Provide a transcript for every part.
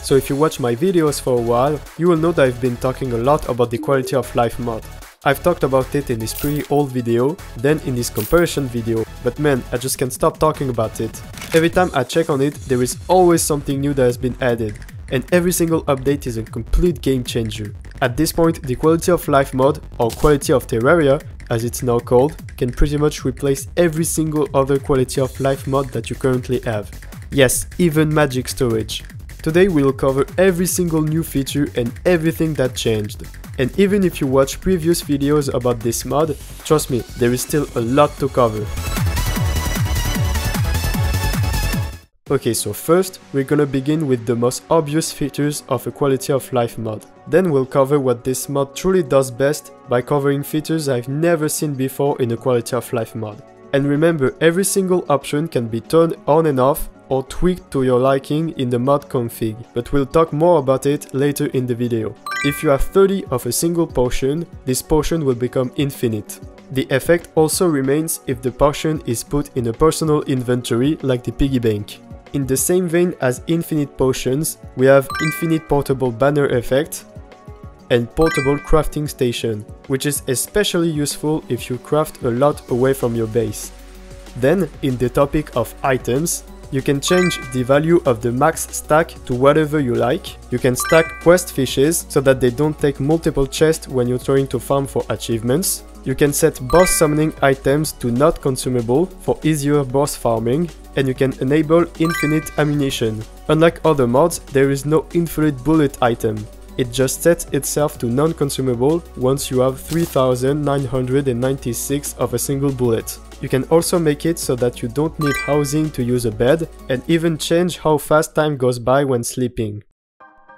So if you watch my videos for a while, you will know that I've been talking a lot about the quality of life mod. I've talked about it in this pretty old video, then in this comparison video, but man, I just can't stop talking about it. Every time I check on it, there is always something new that has been added, and every single update is a complete game changer. At this point, the quality of life mod, or quality of Terraria, as it's now called, can pretty much replace every single other quality of life mod that you currently have. Yes, even magic storage. Today we'll cover every single new feature and everything that changed. And even if you watch previous videos about this mod, trust me, there is still a lot to cover. Okay, so first, we're gonna begin with the most obvious features of a quality of life mod. Then we'll cover what this mod truly does best by covering features I've never seen before in a quality of life mod. And remember, every single option can be turned on and off or tweaked to your liking in the mod config, but we'll talk more about it later in the video. If you have 30 of a single potion, this potion will become infinite. The effect also remains if the potion is put in a personal inventory like the piggy bank. In the same vein as infinite potions, we have infinite portable banner effect and portable crafting station, which is especially useful if you craft a lot away from your base. Then, in the topic of items, you can change the value of the max stack to whatever you like. You can stack quest fishes so that they don't take multiple chests when you're trying to farm for achievements. You can set boss summoning items to not consumable for easier boss farming, and you can enable infinite ammunition. Unlike other mods, there is no infinite bullet item. It just sets itself to non-consumable once you have 3996 of a single bullet. You can also make it so that you don't need housing to use a bed, and even change how fast time goes by when sleeping.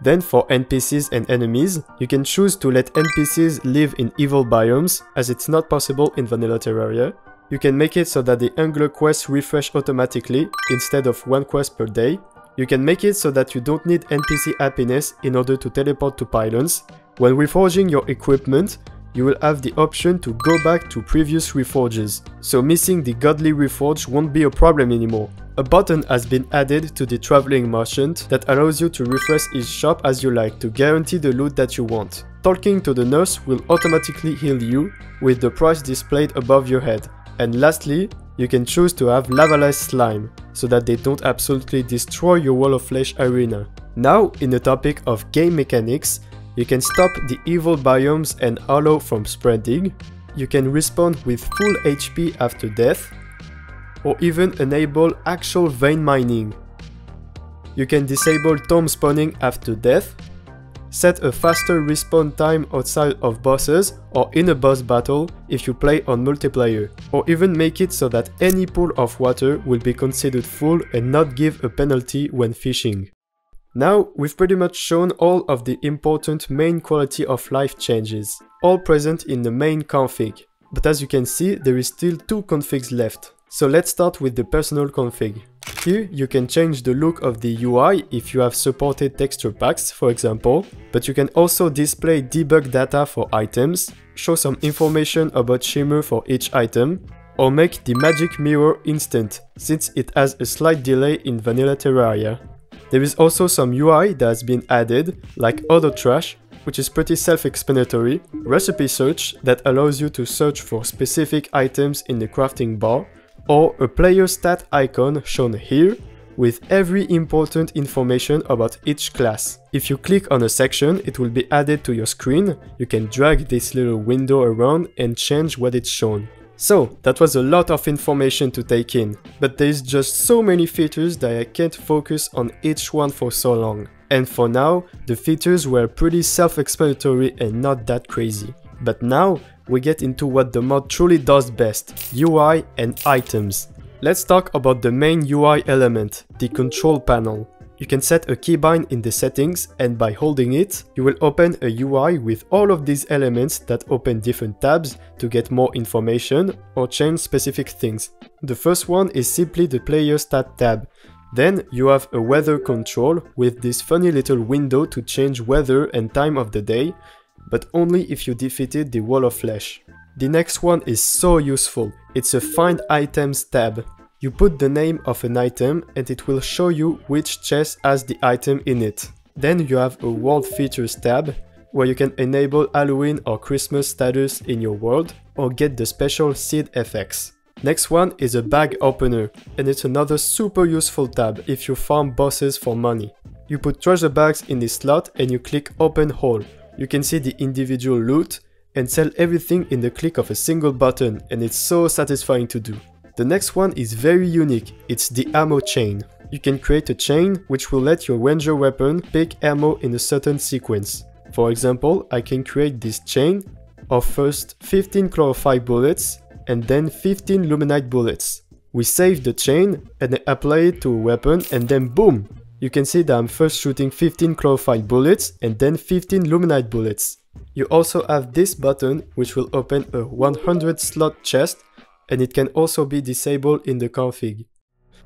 Then for NPCs and enemies, you can choose to let NPCs live in evil biomes, as it's not possible in vanilla Terraria. You can make it so that the Angler quests refresh automatically, instead of one quest per day. You can make it so that you don't need NPC happiness in order to teleport to pylons. When reforging your equipment, you will have the option to go back to previous reforges, so missing the godly reforge won't be a problem anymore. A button has been added to the traveling merchant that allows you to refresh his shop as you like to guarantee the loot that you want. Talking to the nurse will automatically heal you, with the price displayed above your head. And lastly, you can choose to have lavaless slime, so that they don't absolutely destroy your Wall of Flesh arena. Now, in the topic of game mechanics, you can stop the evil biomes and hollow from spreading, you can respawn with full HP after death, or even enable actual vein mining. You can disable tomb spawning after death, set a faster respawn time outside of bosses or in a boss battle if you play on multiplayer, or even make it so that any pool of water will be considered full and not give a penalty when fishing. Now, we've pretty much shown all of the important main quality of life changes, all present in the main config. But as you can see, there is still 2 configs left. So let's start with the personal config. Here, you can change the look of the UI if you have supported texture packs, for example, but you can also display debug data for items, show some information about shimmer for each item, or make the magic mirror instant, since it has a slight delay in vanilla Terraria. There is also some UI that has been added, like Auto Trash, which is pretty self-explanatory, Recipe Search that allows you to search for specific items in the crafting bar, or a player stat icon shown here, with every important information about each class. If you click on a section, it will be added to your screen. You can drag this little window around and change what it's shown. So, that was a lot of information to take in, but there's just so many features that I can't focus on each one for so long. And for now, the features were pretty self-explanatory and not that crazy. But now, we get into what the mod truly does best, UI and items. Let's talk about the main UI element, the control panel. You can set a keybind in the settings, and by holding it, you will open a UI with all of these elements that open different tabs to get more information or change specific things. The first one is simply the player stat tab. Then you have a weather control with this funny little window to change weather and time of the day, but only if you defeated the Wall of Flesh. The next one is so useful, it's a Find Items tab. You put the name of an item and it will show you which chest has the item in it. Then you have a World Features tab, where you can enable Halloween or Christmas status in your world, or get the special seed effects. Next one is a bag opener, and it's another super useful tab if you farm bosses for money. You put treasure bags in this slot and you click open haul. You can see the individual loot and sell everything in the click of a single button, and it's so satisfying to do. The next one is very unique, it's the ammo chain. You can create a chain which will let your ranger weapon pick ammo in a certain sequence. For example, I can create this chain of first 15 chlorophyll bullets and then 15 luminite bullets. We save the chain and apply it to a weapon, and then boom! You can see that I'm first shooting 15 chlorophyll bullets and then 15 luminite bullets. You also have this button which will open a 100 slot chest, and it can also be disabled in the config.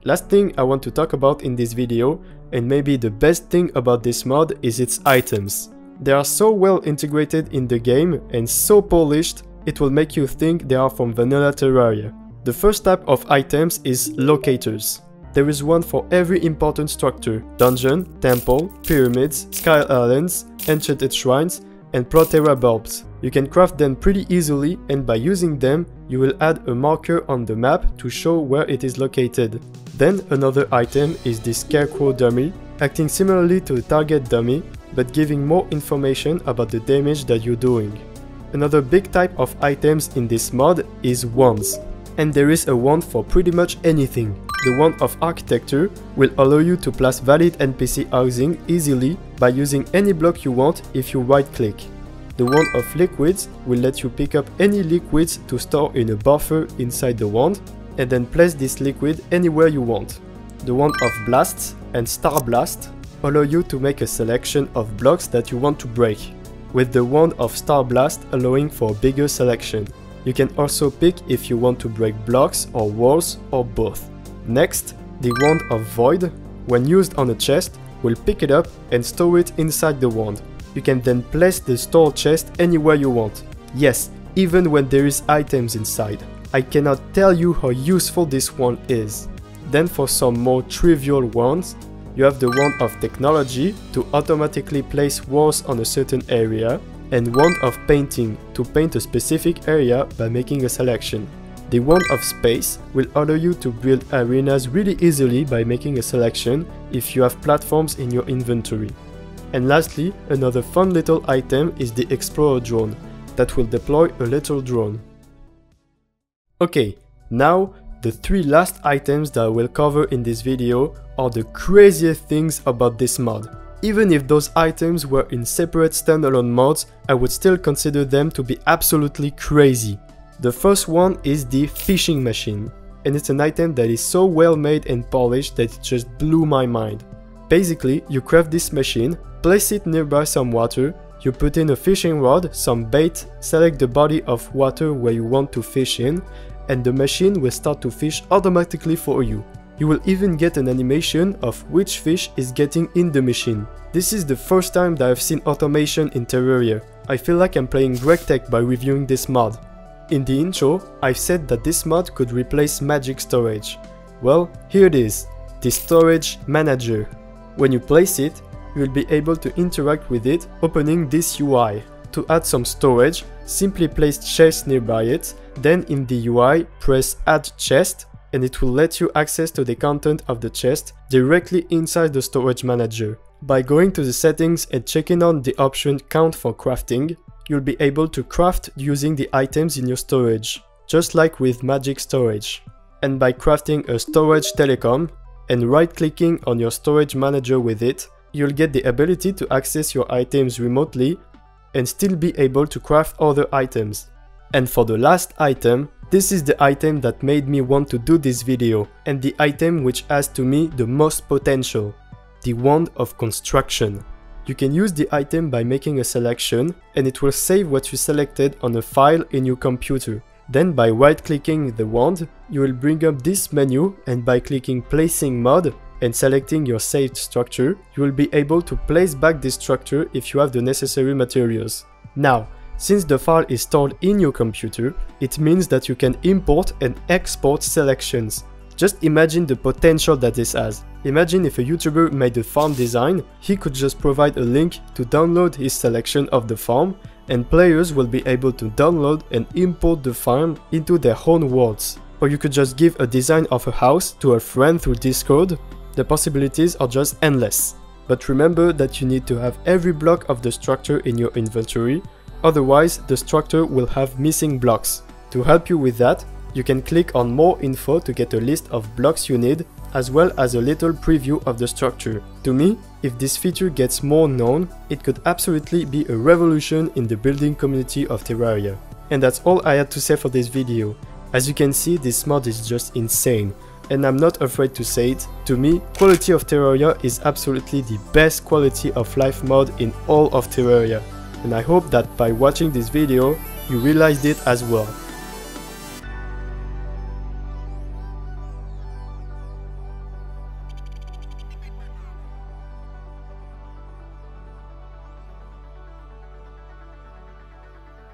Last thing I want to talk about in this video, and maybe the best thing about this mod, is its items. They are so well integrated in the game and so polished, it will make you think they are from vanilla Terraria. The first type of items is locators. There is one for every important structure: dungeon, temple, pyramids, sky islands, enchanted shrines, and Proterra bulbs. You can craft them pretty easily, and by using them, you will add a marker on the map to show where it is located. Then another item is the Scarecrow dummy, acting similarly to a target dummy, but giving more information about the damage that you're doing. Another big type of items in this mod is wands. And there is a wand for pretty much anything. The wand of architecture will allow you to place valid NPC housing easily by using any block you want if you right click. The wand of liquids will let you pick up any liquids to store in a buffer inside the wand, and then place this liquid anywhere you want. The wand of blasts and star blast allow you to make a selection of blocks that you want to break, with the wand of star blast allowing for a bigger selection. You can also pick if you want to break blocks or walls or both. Next, the wand of void, when used on a chest, will pick it up and store it inside the wand. You can then place the stored chest anywhere you want. Yes, even when there is items inside. I cannot tell you how useful this wand is. Then for some more trivial wands, you have the wand of technology to automatically place walls on a certain area, and wand of painting to paint a specific area by making a selection. The wand of space will allow you to build arenas really easily by making a selection if you have platforms in your inventory. And lastly, another fun little item is the explorer drone that will deploy a little drone. Okay, now the three last items that I will cover in this video are the craziest things about this mod. Even if those items were in separate standalone mods, I would still consider them to be absolutely crazy. The first one is the fishing machine, and it's an item that is so well made and polished that it just blew my mind. Basically, you craft this machine, place it nearby some water, you put in a fishing rod, some bait, select the body of water where you want to fish in, and the machine will start to fish automatically for you. You will even get an animation of which fish is getting in the machine. This is the first time that I've seen automation in Terraria. I feel like I'm playing GregTech by reviewing this mod. In the intro, I've said that this mod could replace Magic Storage. Well, here it is, the Storage Manager. When you place it, you will be able to interact with it opening this UI. To add some storage, simply place chest nearby it, then in the UI press Add Chest, and it will let you access to the content of the chest directly inside the Storage Manager. By going to the settings and checking on the option Count for crafting, you'll be able to craft using the items in your storage, just like with Magic Storage. And by crafting a Storage Telecom and right-clicking on your Storage Manager with it, you'll get the ability to access your items remotely and still be able to craft other items. And for the last item, this is the item that made me want to do this video, and the item which has to me the most potential, the Wand of Construction. You can use the item by making a selection, and it will save what you selected on a file in your computer. Then by right-clicking the wand, you will bring up this menu, and by clicking Placing Mod and selecting your saved structure, you will be able to place back this structure if you have the necessary materials. Now, since the file is stored in your computer, it means that you can import and export selections, Just imagine the potential that this has. Imagine if a YouTuber made a farm design, he could just provide a link to download his selection of the farm, and players will be able to download and import the farm into their own worlds. Or you could just give a design of a house to a friend through Discord. The possibilities are just endless. But remember that you need to have every block of the structure in your inventory, otherwise the structure will have missing blocks. To help you with that, you can click on more info to get a list of blocks you need, as well as a little preview of the structure. To me, if this feature gets more known, it could absolutely be a revolution in the building community of Terraria. And that's all I had to say for this video. As you can see, this mod is just insane, and I'm not afraid to say it. To me, Quality of Terraria is absolutely the best quality of life mod in all of Terraria, and I hope that by watching this video, you realized it as well.